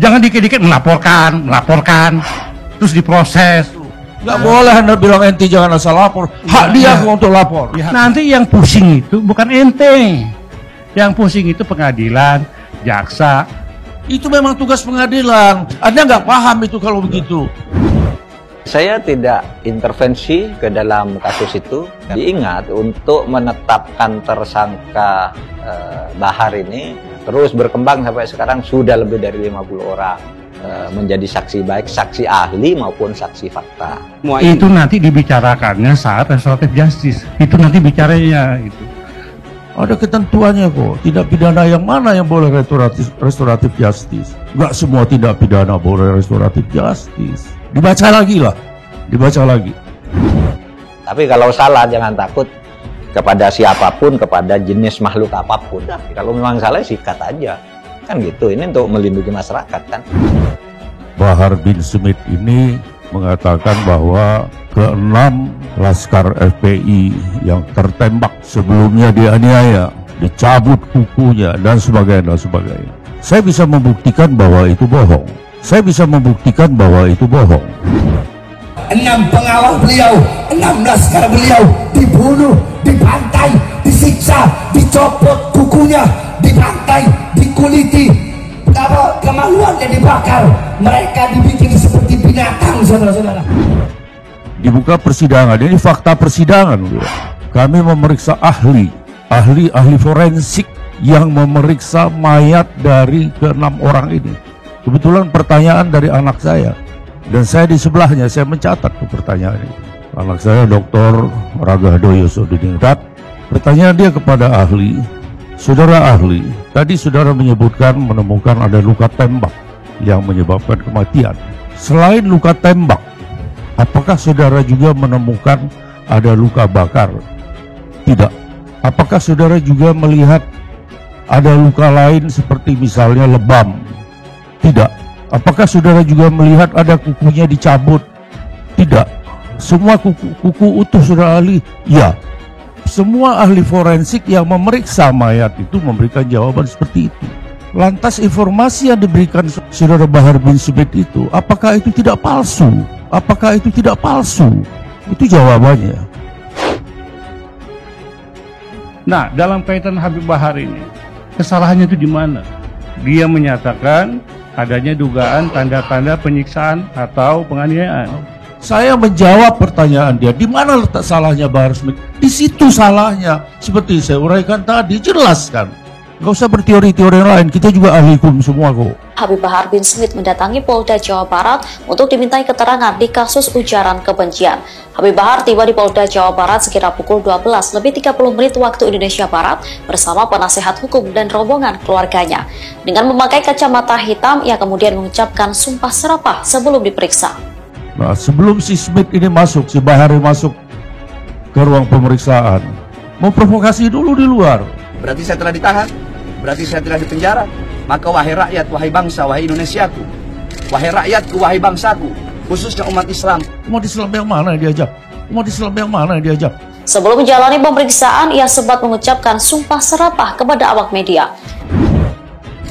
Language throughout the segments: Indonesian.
Jangan dikit-dikit melaporkan, terus diproses. Nggak boleh Anda bilang ente jangan asal lapor. Hak dia untuk lapor. Nanti yang pusing itu bukan ente. Yang pusing itu pengadilan, jaksa. Itu memang tugas pengadilan. Anda nggak paham itu kalau begitu. Saya tidak intervensi ke dalam kasus itu. Diingat untuk menetapkan tersangka Bahar ini terus berkembang sampai sekarang sudah lebih dari 50 orang menjadi saksi, baik saksi ahli maupun saksi fakta. Itu nanti dibicarakannya saat restoratif justice. Itu nanti bicaranya itu. Ada ketentuannya kok. Tindak pidana yang mana yang boleh restoratif justice? Nggak semua tindak pidana boleh restoratif justice. Dibaca lagi lah, dibaca lagi. Tapi kalau salah jangan takut kepada siapapun, kepada jenis makhluk apapun. Kalau memang salah sikat aja, kan gitu. Ini untuk melindungi masyarakat kan. Bahar bin Smith ini mengatakan bahwa ke-6 Laskar FPI yang tertembak sebelumnya dianiaya, dicabut kukunya dan sebagainya. Saya bisa membuktikan bahwa itu bohong. 6 pengawal beliau, 6 laskar beliau dibunuh, dibantai, disiksa, dicopot kukunya, dibantai, dikuliti, kemaluannya dibakar, mereka dibikin seperti binatang, saudara-saudara. Dibuka persidangan, ini fakta persidangan. Kami memeriksa ahli forensik yang memeriksa mayat dari ke-6 orang ini. Kebetulan pertanyaan dari anak saya, dan saya di sebelahnya, saya mencatat pertanyaan ini. Anak saya Dr. Ragahdo Yosodiningrat, pertanyaan dia kepada ahli, saudara ahli, tadi saudara menyebutkan menemukan ada luka tembak yang menyebabkan kematian. Selain luka tembak, apakah saudara juga menemukan ada luka bakar? Tidak. Apakah saudara juga melihat ada luka lain seperti misalnya lebam? Tidak. Apakah saudara juga melihat ada kukunya dicabut? Tidak. Semua kuku utuh, saudara ahli? Ya. Semua ahli forensik yang memeriksa mayat itu memberikan jawaban seperti itu. Lantas informasi yang diberikan saudara Bahar bin Smith itu, apakah itu tidak palsu? Apakah itu tidak palsu? Itu jawabannya. Nah, dalam kaitan Habib Bahar ini, kesalahannya itu di mana? Dia menyatakan adanya dugaan tanda-tanda penyiksaan atau penganiayaan. Saya menjawab pertanyaan dia, di mana letak salahnya Bahar Smith? Di situ salahnya. Seperti saya uraikan tadi, jelas kan. Gak usah berteori-teori lain, kita juga ahli hukum semua kok. Habib Bahar bin Smith mendatangi Polda Jawa Barat untuk dimintai keterangan di kasus ujaran kebencian. Habib Bahar tiba di Polda Jawa Barat sekira pukul 12:30 waktu Indonesia Barat bersama penasehat hukum dan rombongan keluarganya. Dengan memakai kacamata hitam, ia kemudian mengucapkan sumpah serapah sebelum diperiksa. Nah, sebelum si Smith ini masuk, si Bahar masuk ke ruang pemeriksaan, memprovokasi dulu di luar. Berarti saya telah ditahan, berarti saya telah dipenjara. Maka wahai rakyat, wahai bangsa, wahai Indonesiaku, wahai rakyatku, wahai bangsaku, khususnya umat Islam. Umat Islam yang mana yang diajak? Umat Islam yang mana yang diajak? Sebelum menjalani pemeriksaan, ia sempat mengucapkan sumpah serapah kepada awak media.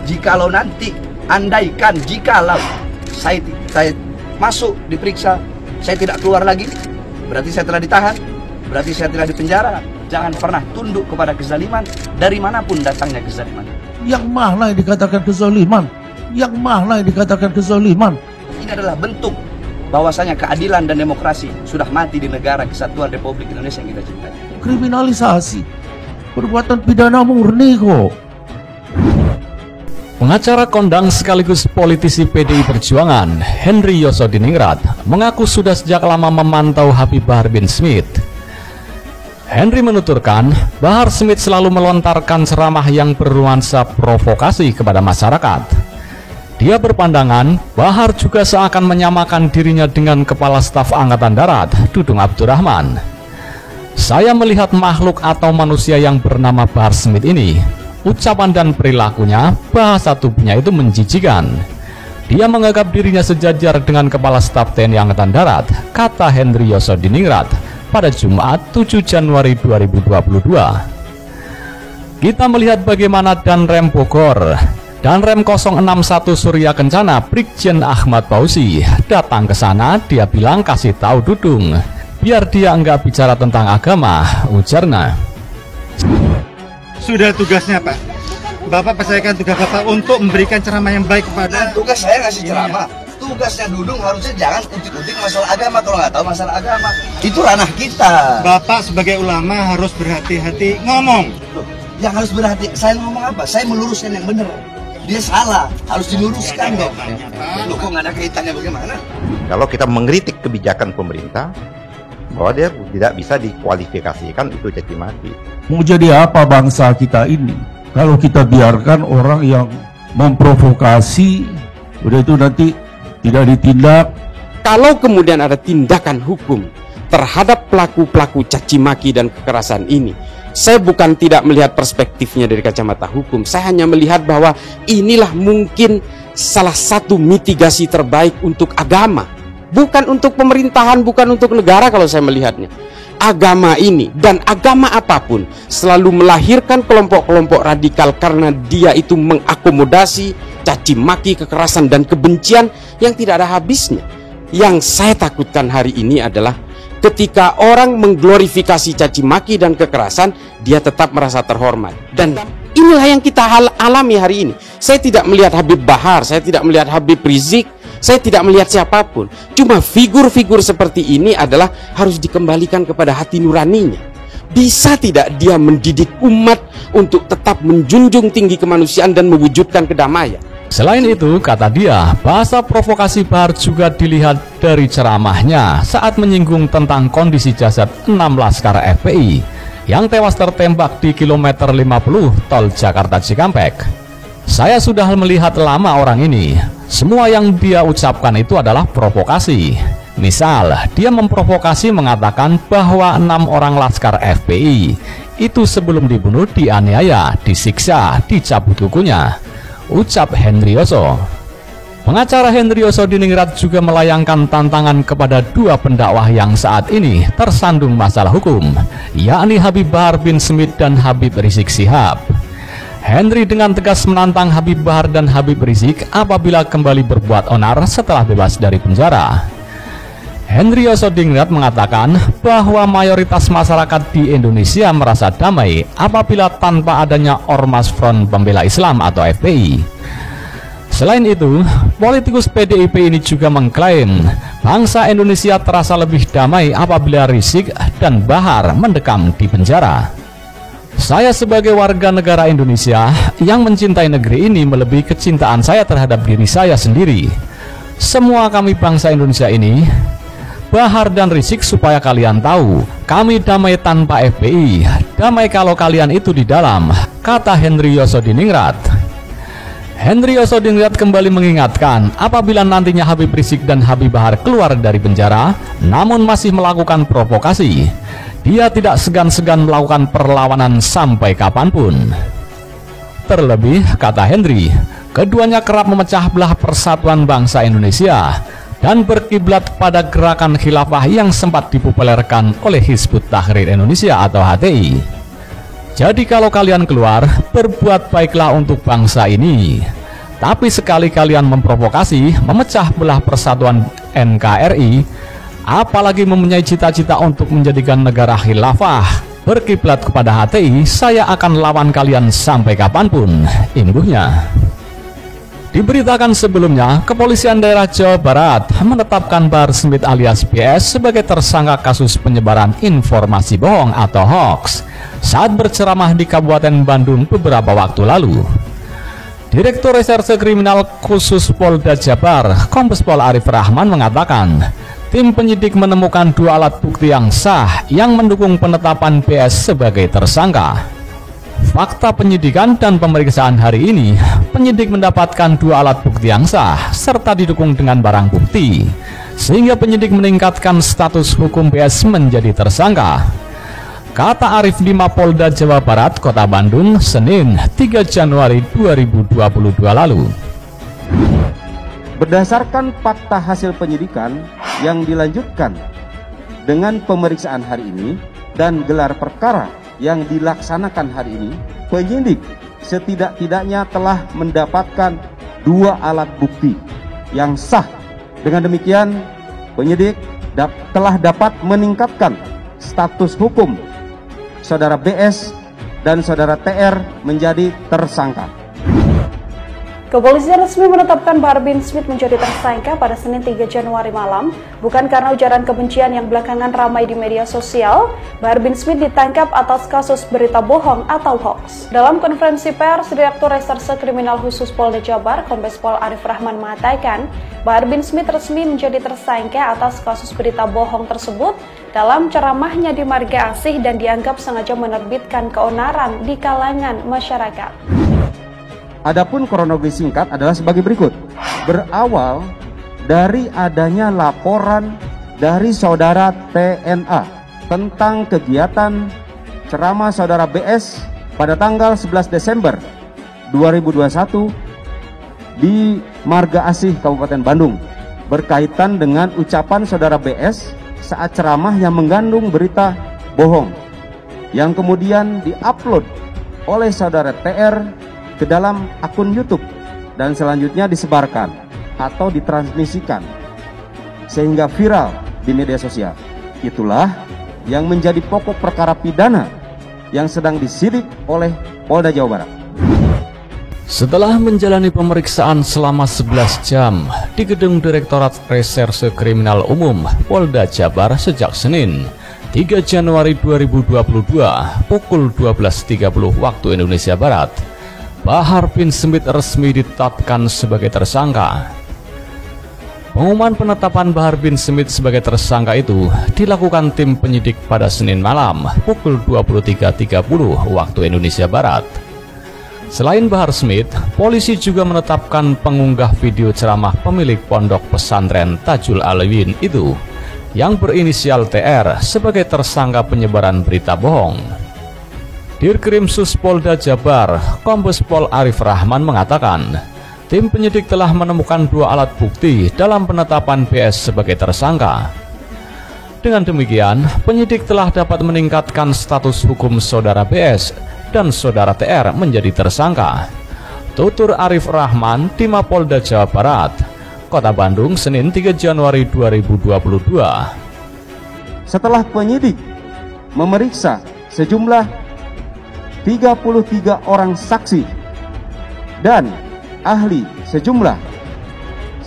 Jikalau nanti, andaikan jikalau saya masuk diperiksa, saya tidak keluar lagi, berarti saya telah ditahan, berarti saya telah dipenjara. Jangan pernah tunduk kepada kezaliman dari manapun datangnya kezaliman. Yang mana yang dikatakan kezaliman? Yang mana yang dikatakan kezaliman? Ini adalah bentuk bahwasanya keadilan dan demokrasi sudah mati di negara kesatuan Republik Indonesia yang kita cintai. Kriminalisasi perbuatan pidana murni kok. Pengacara kondang sekaligus politisi PDI Perjuangan, Henry Yosodiningrat, mengaku sudah sejak lama memantau Habib Bahar bin Smith. Henry menuturkan, Bahar Smith selalu melontarkan ceramah yang bernuansa provokasi kepada masyarakat. Dia berpandangan, Bahar juga seakan menyamakan dirinya dengan Kepala Staf Angkatan Darat, Dudung Abdurrahman. Saya melihat makhluk atau manusia yang bernama Bahar Smith ini, ucapan dan perilakunya, bahasa tubuhnya itu menjijikan. Dia menganggap dirinya sejajar dengan Kepala Staf TNI Angkatan Darat, kata Henry Yosodiningrat pada Jumat 7 Januari 2022. Kita melihat bagaimana Danrem Bogor dan Rem 061 Surya Kencana Brigjen Ahmad Fauzi datang ke sana. Dia bilang kasih tahu Dudung biar dia enggak bicara tentang agama, ujarnya. Sudah tugasnya Pak. Bapak percayakan tugas Bapak untuk memberikan ceramah yang baik kepada. Tugas saya ngasih ceramah. Tugasnya Dudung harusnya jangan utik-utik masalah agama. Kalau nggak tahu masalah agama, itu ranah kita. Bapak sebagai ulama harus berhati-hati ngomong. Loh, yang harus berhati, saya ngomong apa? Saya meluruskan yang benar. Dia salah, harus diluruskan dong. Loh, kok nggak ada kaitannya bagaimana? Kalau kita mengkritik kebijakan pemerintah, bahwa dia tidak bisa dikualifikasikan itu caci maki. Mau jadi apa bangsa kita ini kalau kita biarkan orang yang memprovokasi, udah itu nanti tidak ditindak. Kalau kemudian ada tindakan hukum terhadap pelaku-pelaku caci maki dan kekerasan ini, saya bukan tidak melihat perspektifnya dari kacamata hukum, saya hanya melihat bahwa inilah mungkin salah satu mitigasi terbaik untuk agama, bukan untuk pemerintahan, bukan untuk negara. Kalau saya melihatnya, agama ini dan agama apapun selalu melahirkan kelompok-kelompok radikal karena dia itu mengakomodasi caci maki, kekerasan dan kebencian yang tidak ada habisnya. Yang saya takutkan hari ini adalah ketika orang mengglorifikasi caci maki dan kekerasan, dia tetap merasa terhormat. Dan inilah yang kita alami hari ini. Saya tidak melihat Habib Bahar, saya tidak melihat Habib Rizik, saya tidak melihat siapapun. Cuma figur-figur seperti ini adalah harus dikembalikan kepada hati nuraninya. Bisa tidak dia mendidik umat untuk tetap menjunjung tinggi kemanusiaan dan mewujudkan kedamaian? Selain itu, kata dia, bahasa provokasi Bahar juga dilihat dari ceramahnya saat menyinggung tentang kondisi jasad 6 laskar FPI yang tewas tertembak di kilometer 50 tol Jakarta Cikampek. Saya sudah melihat lama orang ini. Semua yang dia ucapkan itu adalah provokasi. Misal, dia memprovokasi mengatakan bahwa 6 orang laskar FPI itu sebelum dibunuh dianiaya, disiksa, dicabut kukunya, ucap Hendrioso. Pengacara Hendrioso Diningrat juga melayangkan tantangan kepada 2 pendakwah yang saat ini tersandung masalah hukum, yakni Habib Bahar bin Smith dan Habib Rizik Syihab. Henry dengan tegas menantang Habib Bahar dan Habib Rizik apabila kembali berbuat onar setelah bebas dari penjara. Hendrioso Diningrat mengatakan bahwa mayoritas masyarakat di Indonesia merasa damai apabila tanpa adanya Ormas Front Pembela Islam atau FPI. Selain itu, politikus PDIP ini juga mengklaim bangsa Indonesia terasa lebih damai apabila Rizik dan Bahar mendekam di penjara. Saya sebagai warga negara Indonesia yang mencintai negeri ini melebihi kecintaan saya terhadap diri saya sendiri. Semua kami bangsa Indonesia ini, Bahar dan Rizik, supaya kalian tahu, kami damai tanpa FPI, damai kalau kalian itu di dalam, kata Hendrioso Diningrat. Hendrioso Diningrat kembali mengingatkan apabila nantinya Habib Rizik dan Habib Bahar keluar dari penjara namun masih melakukan provokasi, dia tidak segan-segan melakukan perlawanan sampai kapanpun. Terlebih, kata Henry, keduanya kerap memecah belah persatuan bangsa Indonesia dan berkiblat pada gerakan khilafah yang sempat dipopulerkan oleh Hizbut Tahrir Indonesia atau HTI. Jadi kalau kalian keluar, berbuat baiklah untuk bangsa ini. Tapi sekali kalian memprovokasi, memecah belah persatuan NKRI, apalagi mempunyai cita-cita untuk menjadikan negara khilafah, berkiblat kepada HTI, saya akan lawan kalian sampai kapanpun, imbuhnya. Diberitakan sebelumnya, Kepolisian Daerah Jawa Barat menetapkan Bahar Smith alias BS sebagai tersangka kasus penyebaran informasi bohong atau hoax saat berceramah di Kabupaten Bandung beberapa waktu lalu. Direktur Reserse Kriminal Khusus Polda Jabar, Kombes Pol Arif Rahman mengatakan, tim penyidik menemukan 2 alat bukti yang sah yang mendukung penetapan BS sebagai tersangka. Fakta penyidikan dan pemeriksaan hari ini, penyidik mendapatkan 2 alat bukti yang sah serta didukung dengan barang bukti, sehingga penyidik meningkatkan status hukum BS menjadi tersangka, kata Arif di Mapolda Jawa Barat, Kota Bandung, Senin 3 Januari 2022 lalu. Berdasarkan fakta hasil penyidikan yang dilanjutkan dengan pemeriksaan hari ini dan gelar perkara yang dilaksanakan hari ini, penyidik setidak-tidaknya telah mendapatkan 2 alat bukti yang sah. Dengan demikian, penyidik telah dapat meningkatkan status hukum saudara BS dan saudara TR menjadi tersangka. Kepolisian resmi menetapkan Bahar bin Smith menjadi tersangka pada Senin 3 Januari malam, bukan karena ujaran kebencian yang belakangan ramai di media sosial. Bahar bin Smith ditangkap atas kasus berita bohong atau hoax. Dalam konferensi pers, Direktur Reserse Kriminal Khusus Polda Jabar, Kombes Pol Arif Rahman mengatakan, Bahar bin Smith resmi menjadi tersangka atas kasus berita bohong tersebut dalam ceramahnya di Marga Asih dan dianggap sengaja menerbitkan keonaran di kalangan masyarakat. Adapun kronologi singkat adalah sebagai berikut. Berawal dari adanya laporan dari saudara TNA tentang kegiatan ceramah saudara BS pada tanggal 11 Desember 2021 di Marga Asih, Kabupaten Bandung, berkaitan dengan ucapan saudara BS saat ceramah yang mengandung berita bohong yang kemudian diupload oleh saudara TR ke dalam akun YouTube dan selanjutnya disebarkan atau ditransmisikan sehingga viral di media sosial. Itulah yang menjadi pokok perkara pidana yang sedang disidik oleh Polda Jawa Barat. Setelah menjalani pemeriksaan selama 11 jam di Gedung Direktorat Reserse Kriminal Umum Polda Jabar sejak Senin 3 Januari 2022 pukul 12.30 waktu Indonesia Barat, Bahar bin Smith resmi ditetapkan sebagai tersangka. Pengumuman penetapan Bahar bin Smith sebagai tersangka itu dilakukan tim penyidik pada Senin malam pukul 23.30 waktu Indonesia Barat. Selain Bahar Smith, polisi juga menetapkan pengunggah video ceramah pemilik pondok pesantren Tajul Alawin itu yang berinisial TR sebagai tersangka penyebaran berita bohong. Dirkrimsus Polda Jabar, Kombes Pol Arif Rahman mengatakan, tim penyidik telah menemukan 2 alat bukti dalam penetapan BS sebagai tersangka. Dengan demikian, penyidik telah dapat meningkatkan status hukum saudara BS dan saudara TR menjadi tersangka. Tutur Arif Rahman di Mapolda Jawa Barat, Kota Bandung, Senin 3 Januari 2022. Setelah penyidik memeriksa sejumlah 33 orang saksi dan ahli sejumlah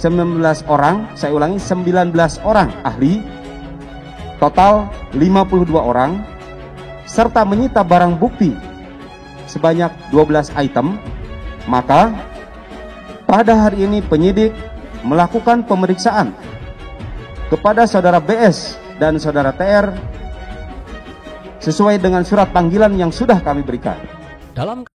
19 orang, saya ulangi 19 orang ahli, total 52 orang, serta menyita barang bukti sebanyak 12 item, maka pada hari ini penyidik melakukan pemeriksaan kepada saudara BS dan saudara TR sesuai dengan surat panggilan yang sudah kami berikan. Dalam